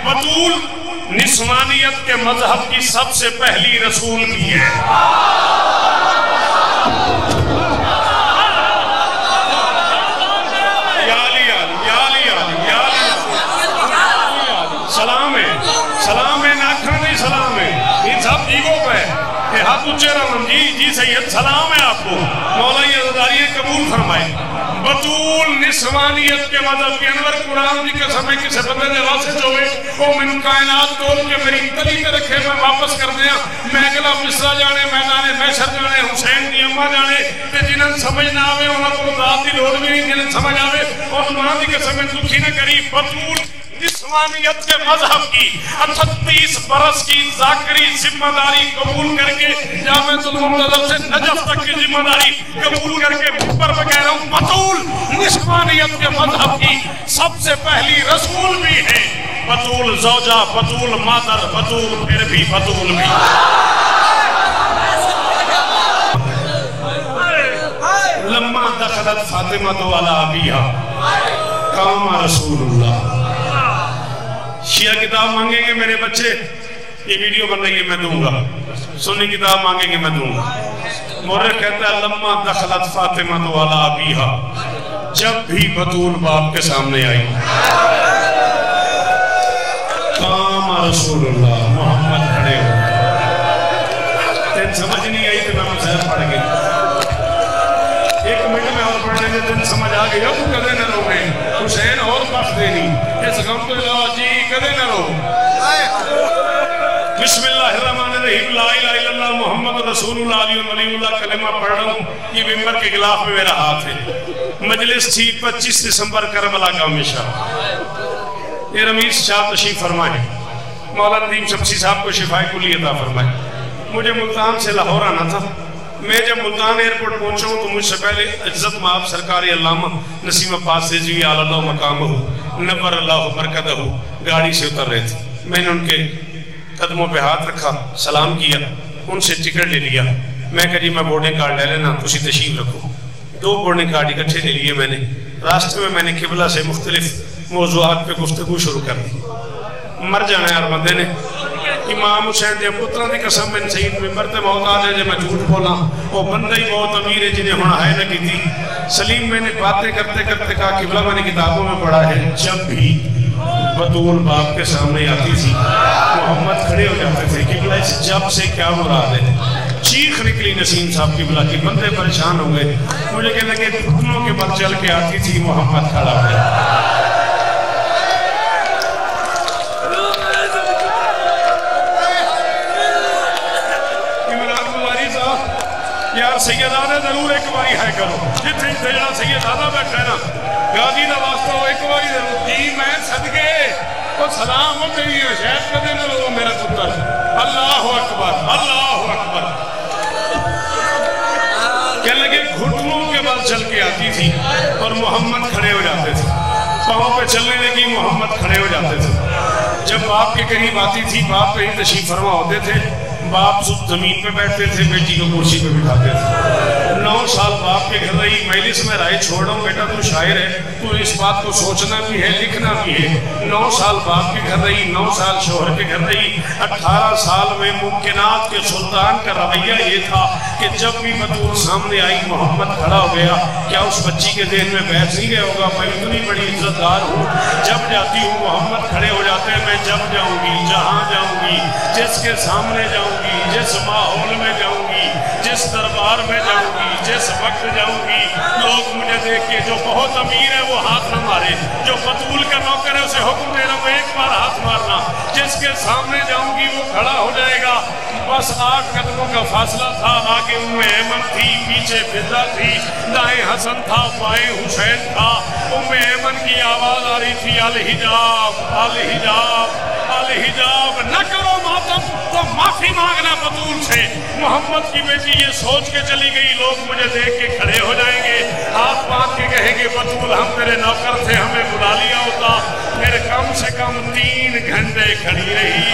بطول نسوانیت کے مذہب کی سب سے پہلی رسول بھی ہے. سلام ہے ناکھا نہیں سلام ہے ان سب جیگوں پہ کہ ہاتھ اچھے رہا جی سید سلام ہے آپ کو. مولا یہ عزداری قبول فرمائے. بطول نسوانیت کے مذہب کی انور قرآن کی قسم ہے کسے بندے دے واسط ہوئے وہ من کائنات تول کے میری تلی میں رکھے میں واپس کر دیا. میں اگلا مصرہ جانے میدان محشر جانے حسین دی اماں جانے تے جنہاں سمجھ نہ آوے انہاں کو ذات دی لوڑ بھی نہیں جنہاں سمجھ آوے اور قرآن کی قسم ہے دکھی نہ کری. بطول نسوانیت کے مذہب کی 38 برس کی ذاکری ذمہ داری قبول کر کے جامعۃ المنتظر سے نجف تک کی ذمہ داری قبول کر کے پر میں کہہ رہا ہوں بطول نسوانیت کے مذہب کی سب سے پہلی رسول بھی ہے. بطول زوجہ بطول مادر بطول پھر بھی بطول بھی. لما دخلت فاطمہ علی ابیہا قام رسول اللہ. شیعہ کتاب مانگیں گے میرے بچے یہ ویڈیو بن رہی ہے میں دوں گا. سنی کتاب مانگیں گے میں دوں گا. مورخ کہتا ہے لما دخلت فاطمہ علی ابیہا جب بھی بطول باپ کے سامنے آئی قام رسول اللہ محمد کھڑے ہو. تین سمجھ نہیں آئی تو میں مسئلہ پڑھ گئی. ایک منٹ میں اور پڑھنے سے تین سمجھ آ گئی. تو کدے نہ رو گئے حسین اور بخش دینی اس غم کو علاوہ جی کدے نہ رو. بسم اللہ الرحمن الرحیم لا الہ الا اللہ محمد رسول اللہ علیہ ولی اللہ کلمہ پڑھ رہا ہوں. یہ ممبر کے غلاف میں میرا ہاتھ ہے. مجلس تھی 25 دسمبر کربلا کا ہمیشہ. یہ رمیز شاہ تشریف فرمائے. مولانا ندیم شمسی صاحب کو شفائے کلی عطا فرمائے. مجھے ملتان سے لاہور آنا تھا. میں جب ملتان ایئرپورٹ پہنچا ہوں تو مجھ سے پہلے عزت مآب سرکار علامہ نسیم عباس سیزوی علی اللہ مقامہ نور اللہ برکتہ گاڑی سے اتر رہے تھے. میں نے ان کے قدموں پہ ہاتھ رکھا سلام کیا ان سے ٹکٹ لے لیا. میں کہا جی میں بورڈنگ کارڈ لے لینا تسی تشریف رکھو. 2 بورڈنگ کارڈ اکٹھے لے لیے میں نے. راستے میں نے قبلہ سے مختلف موضوعات پہ گفتگو شروع کر دی. مر جانا ہے ہر بندے نے. امام حسین دے پتران دی قسم میں سید ممبر تے محتاج ہے جے میں جھوٹ بولا وہ بندہ ہی بہت امیر ہے جنہیں ہونا ہے نہ کی تھی. سلیم میں نے باتیں کرتے کرتے کہا قبلہ میں نے کتابوں میں پڑھا ہے جب بھی بطول باپ کے سامنے آتی تھی محمد کھڑے ہو جاتے تھے. قبلہ اس جب سے کیا مراد ہے؟ چیخ نکلی نسیم صاحب قبلہ کی. بندے پریشان ہو گئے. مجھے کہنے کہ گھٹنوں کے بل چل کے آتی تھی محمد کھڑا ہو گیا. یار سیدانہ ضرور ایک باری ہے کرو جتنے تیرا سیدانہ بیٹھا ہے نا غازی دا واسطہ ہو ایک باری ضرور جی میں صدقے تو سلام ہو تیری شاید کدے نہ رو میرا پتر. اللہ اکبر اللہ اکبر. کہنے لگے گھٹنوں کے بل چل کے آتی تھی اور محمد کھڑے ہو جاتے تھے. پاؤں پہ چلنے لگی محمد کھڑے ہو جاتے تھے. جب باپ کے قریب آتی تھی باپ پہ ہی تشریف فرما ہوتے تھے. باپ زمین پہ بیٹھتے تھے بیٹی کو کرسی پہ بٹھاتے تھے. 9 سال باپ کے گھر رہی. مجلس میں رائے چھوڑ رہا ہوں بیٹا تو شاعر ہے تو اس بات کو سوچنا بھی ہے لکھنا بھی ہے. 9 سال باپ کے گھر رہی 9 سال شوہر کے گھر رہی. 18 سال میں ممکنات کے سلطان کا رویہ یہ تھا کہ جب بھی بطول سامنے آئی محمد کھڑا ہو گیا. کیا اس بچی کے ذہن میں بحث نہیں گیا ہوگا میں اتنی بڑی عزت دار ہوں جب جاتی ہوں محمد کھڑے ہو جاتے ہیں. میں جب جاؤں گی جہاں جاؤں گی جس کے سامنے جاؤں گی جس ماحول میں جاؤں گی جس دربار میں جاؤں گی جس وقت جاؤں گی لوگ مجھے دیکھ کے جو بہت امیر ہے وہ ہاتھ نہ مارے. جو بطول کا نوکر ہے اسے حکم دے رہا ہوں ایک بار ہاتھ مارنا. جس کے سامنے جاؤں گی وہ کھڑا ہو جائے گا. بس 8 قدموں کا فاصلہ تھا. آگے ایمن تھی پیچھے فضا تھی دائیں حسن تھا بائیں حسین تھا. ایمن کی آواز آ رہی تھی الحجاب الحجاب الحجاب نہ کرو ماتم تو معافی مانگنا بطول سے. محمد کی بیٹی یہ سوچ کے چلی گئی لوگ مجھے دیکھ کے کھڑے ہو جائیں گے ہاتھ باندھ کے کہیں گے بطول ہم تیرے نوکر تھے ہمیں بلا لیا ہوتا. پھر کم سے کم 3 گھنٹے کھڑی رہی.